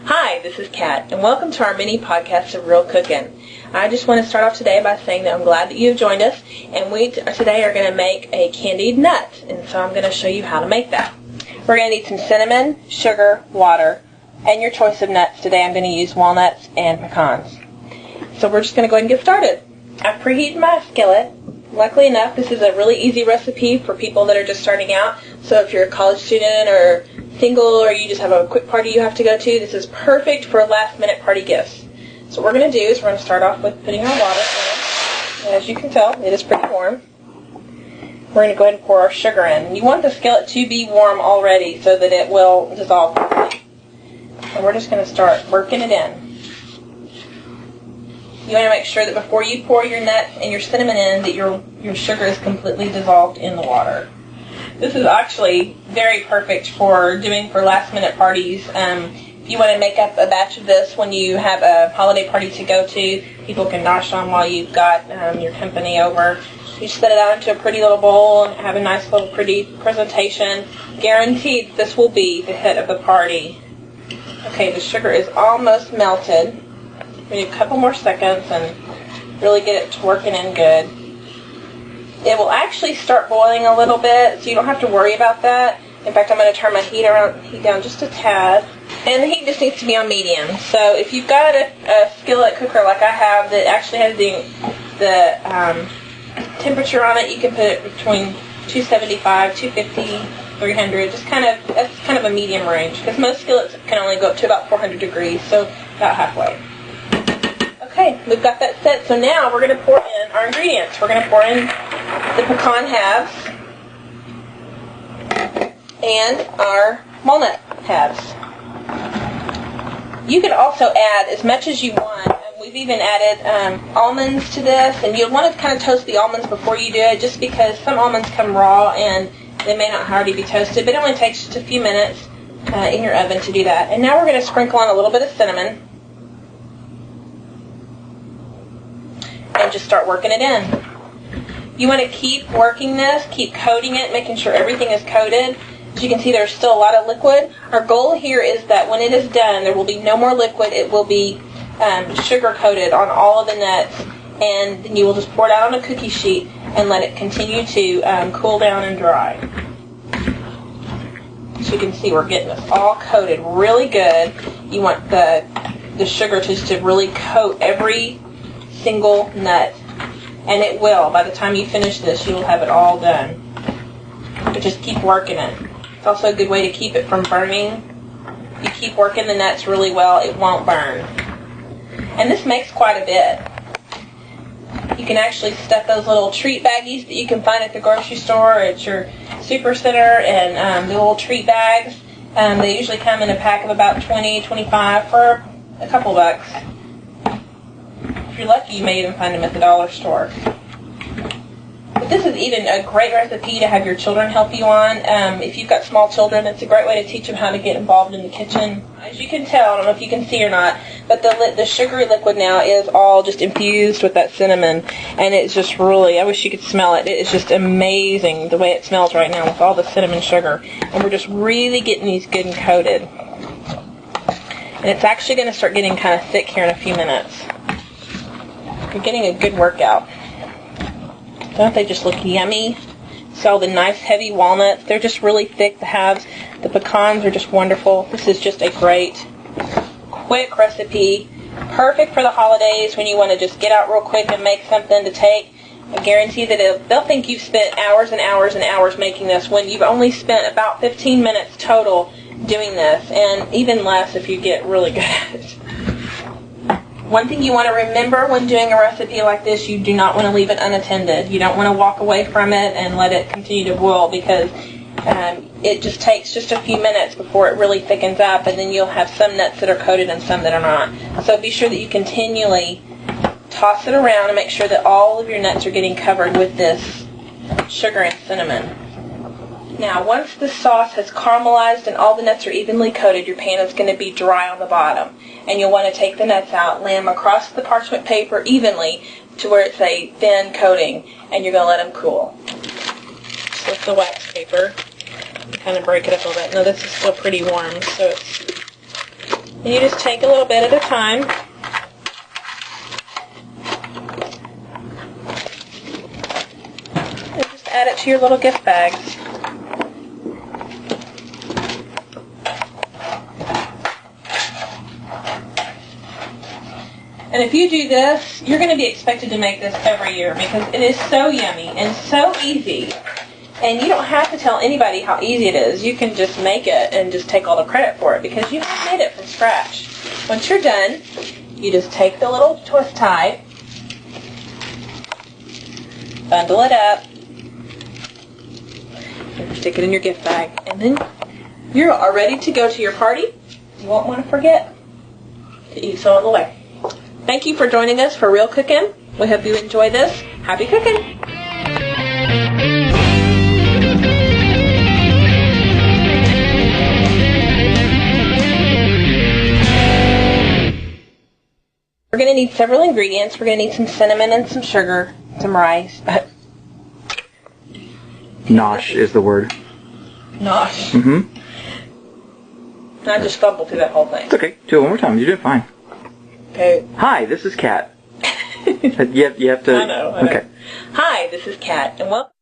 Hi, this is Kat, and welcome to our mini podcast of RealcookN. I just want to start off today by saying that I'm glad that you've joined us, and we today are going to make a candied nut, and so I'm going to show you how to make that. We're going to need some cinnamon, sugar, water, and your choice of nuts. Today I'm going to use walnuts and pecans. So we're just going to go ahead and get started. I've preheated my skillet. Luckily enough, this is a really easy recipe for people that are just starting out, so if you're a college student or single or you just have a quick party you have to go to, this is perfect for last-minute party gifts. So what we're going to do is we're going to start off with putting our water in. As you can tell, it is pretty warm. We're going to go ahead and pour our sugar in. And you want the skillet to be warm already so that it will dissolve quickly. And we're just going to start working it in. You want to make sure that before you pour your nuts and your cinnamon in that your sugar is completely dissolved in the water. This is actually very perfect for doing for last-minute parties. If you want to make up a batch of this when you have a holiday party to go to, people can nosh on while you've got your company over. You set it out into a pretty little bowl and have a nice little pretty presentation. Guaranteed this will be the hit of the party. Okay, the sugar is almost melted. We need a couple more seconds and really get it to working in good. It will actually start boiling a little bit, so you don't have to worry about that. In fact, I'm going to turn my heat down just a tad. And the heat just needs to be on medium. So if you've got a skillet cooker like I have that actually has the temperature on it, you can put it between 275, 250, 300. That's kind of a medium range, because most skillets can only go up to about 400 degrees, so about halfway. Okay, we've got that set, so now we're going to pour in our ingredients. We're going to pour in the pecan halves and our walnut halves. You can also add as much as you want. We've even added almonds to this, and you'll want to kind of toast the almonds before you do it, just because some almonds come raw and they may not already be toasted, but it only takes just a few minutes in your oven to do that. And now we're going to sprinkle on a little bit of cinnamon and just start working it in. You want to keep working this, keep coating it, making sure everything is coated. As you can see, there's still a lot of liquid. Our goal here is that when it is done, there will be no more liquid. It will be sugar coated on all of the nuts, and then you will just pour it out on a cookie sheet and let it continue to cool down and dry. As you can see, we're getting this all coated really good. You want the sugar just to really coat every single nut, and it will. By the time you finish this, you will have it all done. But just keep working it. It's also a good way to keep it from burning. If you keep working the nuts really well, it won't burn. And this makes quite a bit. You can actually stuff those little treat baggies that you can find at the grocery store or at your super center, and the little treat bags. They usually come in a pack of about 20, 25 for a couple bucks. If you're lucky, you may even find them at the dollar store. But this is even a great recipe to have your children help you on. If you've got small children, it's a great way to teach them how to get involved in the kitchen. As you can tell, I don't know if you can see or not, but the sugary liquid now is all just infused with that cinnamon, and it's just really, I wish you could smell it. It is just amazing the way it smells right now with all the cinnamon sugar. And we're just really getting these good and coated. And it's actually going to start getting kind of thick here in a few minutes. You're getting a good workout. Don't they just look yummy? So the nice heavy walnuts, they're just really thick. The pecans are just wonderful. This is just a great, quick recipe. Perfect for the holidays when you want to just get out real quick and make something to take. I guarantee that they'll think you've spent hours and hours and hours making this when you've only spent about 15 minutes total doing this, and even less if you get really good at it. One thing you want to remember when doing a recipe like this, you do not want to leave it unattended. You don't want to walk away from it and let it continue to boil, because it just takes just a few minutes before it really thickens up, and then you'll have some nuts that are coated and some that are not. So be sure that you continually toss it around and make sure that all of your nuts are getting covered with this sugar and cinnamon. Now, once the sauce has caramelized and all the nuts are evenly coated, your pan is going to be dry on the bottom. And you'll want to take the nuts out, lay them across the parchment paper evenly to where it's a thin coating, and you're going to let them cool. Just lift the wax paper and kind of break it up a little bit. No, this is still pretty warm, so it's And you just take a little bit at a time. And just add it to your little gift bags. And if you do this, you're going to be expected to make this every year because it is so yummy and so easy. And you don't have to tell anybody how easy it is. You can just make it and just take all the credit for it because you have made it from scratch. Once you're done, you just take the little twist tie, bundle it up, and stick it in your gift bag. And then you're all ready to go to your party. You won't want to forget to eat some on the way. Thank you for joining us for Real Cookin'. We hope you enjoy this. Happy cooking! We're going to need several ingredients. We're going to need some cinnamon and some sugar, some rice. Nosh is the word. Nosh. Mm-hmm. I just fumbled through that whole thing. It's okay. Do it one more time. You did fine. Okay. Hi, this is Kat. You have to... I know. Okay. Hi, this is Kat, and welcome.